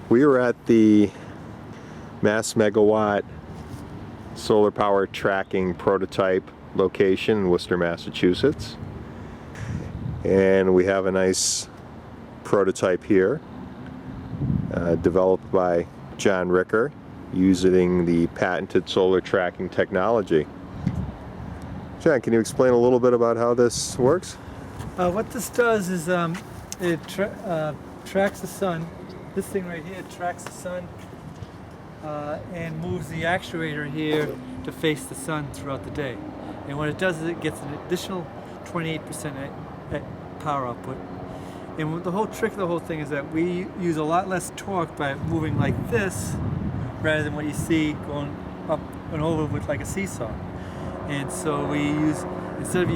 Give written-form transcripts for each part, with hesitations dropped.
We are at the mass megawatt solar power tracking prototype location in Worcester, Massachusetts. And we have a nice prototype here developed by John Ricker using the patented solar tracking technology. John, can you explain a little bit about how this works? What this does is it tracks the sun. This thing right here tracks the sun and moves the actuator here to face the sun throughout the day. And what it does is it gets an additional 28% power output. And the whole trick of the whole thing is that we use a lot less torque by moving like this rather than what you see going up and over with like a seesaw. And so we use, instead of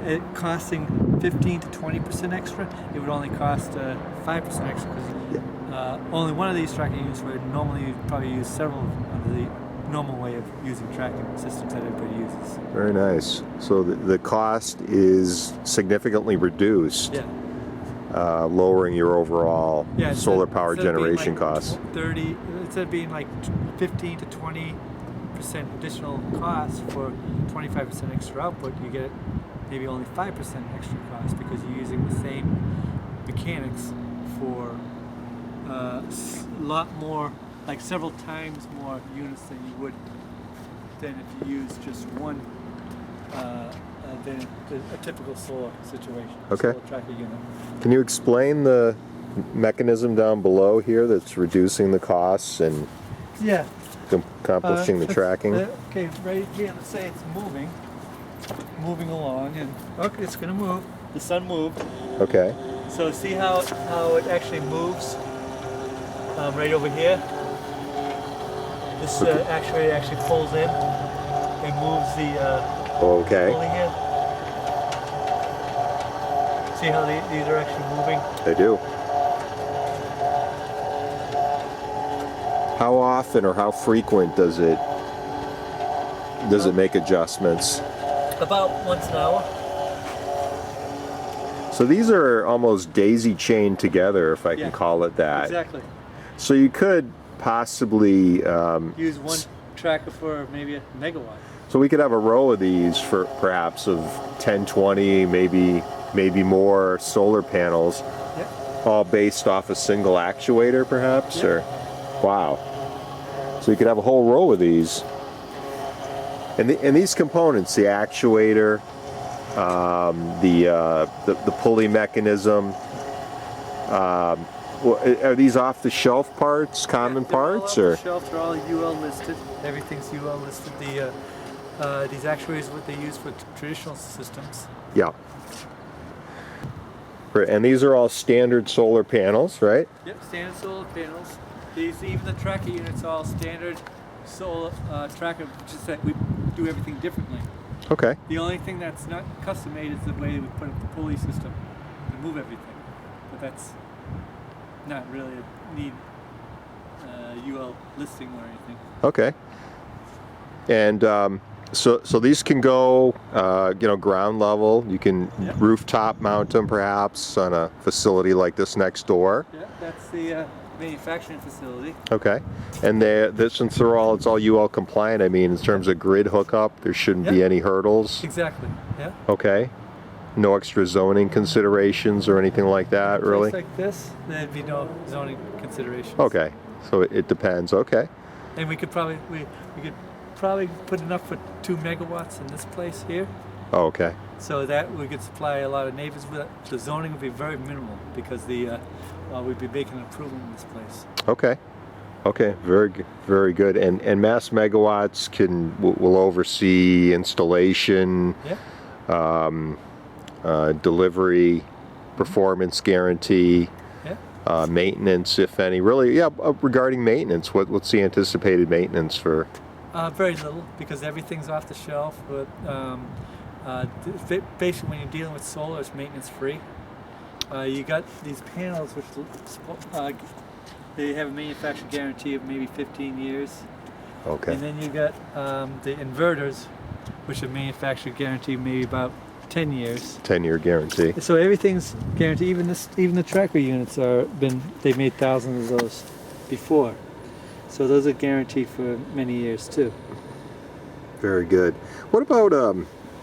it costing 15 to 20% extra, it would only cost 5% extra, because only one of these tracking units would normally probably use several of the normal way of using tracking systems that everybody uses. Very nice. So the cost is significantly reduced, lowering your overall solar power generation costs. Instead of being like 15 to 20% additional cost for 25% extra output, you get maybe only 5% extra cost because you're using the same mechanics for a lot more, like several times more units than you would than if you use just one than a typical solar situation. Okay. Solar tracker unit. Can you explain the mechanism down below here that's reducing the costs and accomplishing the tracking? Okay, right here, let's say it's moving along, and okay, it's going to move. The sun moved. Okay. So see how it actually moves right over here? This actuator actually pulls in and moves the pulley here. See how these are actually moving? They do. How often or how frequent does it make adjustments? About once an hour. So these are almost daisy chained together, if I can call it that. Exactly. So you could possibly use one tracker for maybe a megawatt. So we could have a row of these for perhaps of 10, 20, maybe more solar panels, all based off a single actuator, perhaps, or wow. So you could have a whole row of these. And these components, the actuator, the pulley mechanism, are these off-the-shelf parts, common parts, or? Off the shelf, they're all UL listed. Everything's UL listed. These actuators are what they use for traditional systems. Yeah. And these are all standard solar panels, right? Yep, standard solar panels. Even the tracker units are all standard solar tracker, just that we do everything differently. Okay. The only thing that's not custom made is the way we put up the pulley system to move everything. But that's not really a need UL listing or anything. Okay. And so these can go, ground level. You can rooftop mount them perhaps on a facility like this next door. Yeah, that's the manufacturing facility. Okay. And since it's all UL compliant, I mean, in terms of grid hookup, there shouldn't be any hurdles. Exactly. Yeah. Okay. No extra zoning considerations or anything like that, really? Like this, there'd be no zoning considerations. Okay. So it depends. Okay. And we could probably put enough for 2 megawatts in this place here. Oh, okay. So that we could supply a lot of neighbors with it. The zoning would be very minimal because we'd be making an improvement in this place. Okay. Okay. Very good. Very good. And mass megawatts will oversee installation, delivery, performance guarantee, maintenance, if any. Really, regarding maintenance, what's the anticipated maintenance for? Very little, because everything's off the shelf. But basically, when you're dealing with solar, it's maintenance free. You got these panels, which they have a manufacturer guarantee of maybe 15 years. Okay. And then you got the inverters, which have manufacturer guarantee maybe about 10 years. 10-year guarantee. So everything's guaranteed. Even the tracker units they've made thousands of those. before. So those are guaranteed for many years too. Very good. What about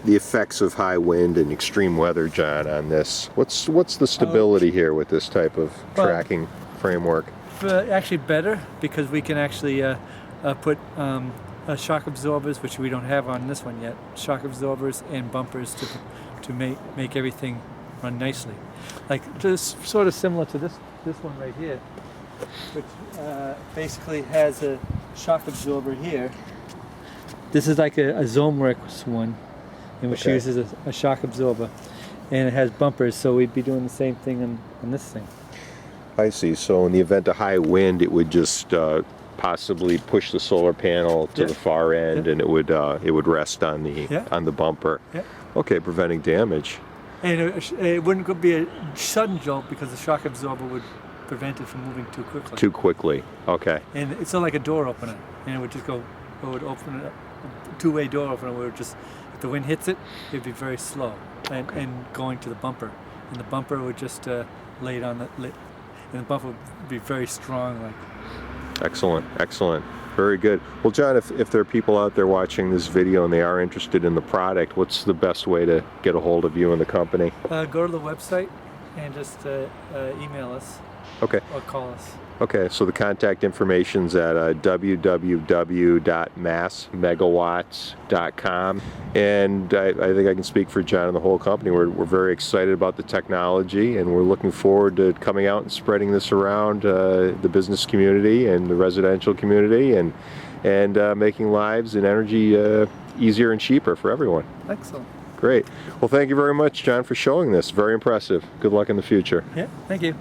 the effects of high wind and extreme weather, John, on this? What's the stability here with this type of tracking framework? Actually better, because we can actually put shock absorbers, which we don't have on this one yet, shock absorbers and bumpers to make everything run nicely. Like just sort of similar to this one right here, which basically has a shock absorber here. This is like a Zomeworks one, in which uses a shock absorber, and it has bumpers, so we'd be doing the same thing on this thing. I see. So in the event of high wind, it would just possibly push the solar panel to the far end, and it would rest on the bumper. Yeah. Okay, preventing damage. And it wouldn't be a sudden jolt, because the shock absorber would prevent it from moving too quickly. Too quickly. Okay. And it's sort of like a door opener, and it would just go. It would open it, a two-way door opener, where it just, if the wind hits it, it'd be very slow and going to the bumper, and the bumper would just lay it on and the bumper would be very strong. Like. Excellent, excellent. Very good. Well, John, if there are people out there watching this video and they are interested in the product, what's the best way to get a hold of you and the company? Go to the website and just email us. Okay. Or call us. Okay, so the contact information's at www.massmegawatts.com, and I think I can speak for John and the whole company. We're very excited about the technology, and we're looking forward to coming out and spreading this around the business community and the residential community, and making lives and energy easier and cheaper for everyone. Excellent. Great. Well, thank you very much, John, for showing this. Very impressive. Good luck in the future. Yeah, thank you.